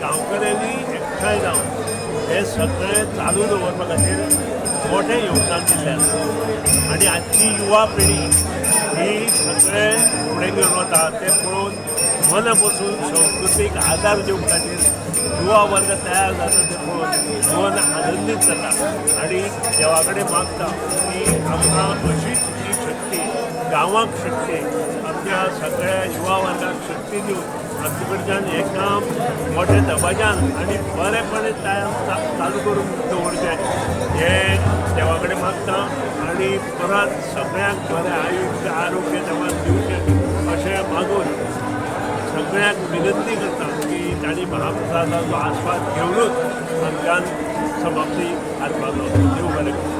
गांवकऱ्यांनी एकठांय जावन हे सगळें चालू दवरपा खातीर मोठें योगदान दिल्लें आनी आजची युवा पिढी ही सगळें फुडें घेवन वता तें पळोवन मन बसून संस्कृतीक आदार दिवपा खातीर युवा वर्ग तयार जाता तें पळोवन मन आनंदीत जाता आनी देवा कडेन मागता की आमकां अशीच ही शक्ती गांवाक शक्ती आमच्या सगळ्या युवा वर्गाक शक्ती दिवन आमचे कडच्यान हें काम मोठ्या दबाज्यान आनी बरेपणी चालू करून दवरचें हें देवा कडेन मागता आनी परत सगळ्यांक बरें आयुश्य आरोग्य देवान दिवचें अशें मागून सगळ्यांक विनंती करता की तांणी महाप्रसादाचो आस्वाद घेवनूच आमच्यान समाप्ती हाडपाचो देव बरें करूं.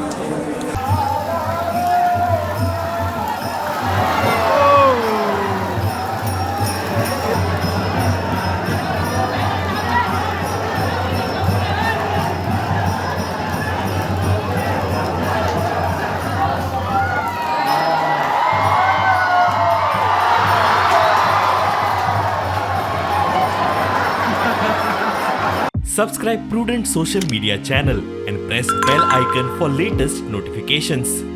Subscribe Prudent Social Media channel and press bell icon for latest notifications.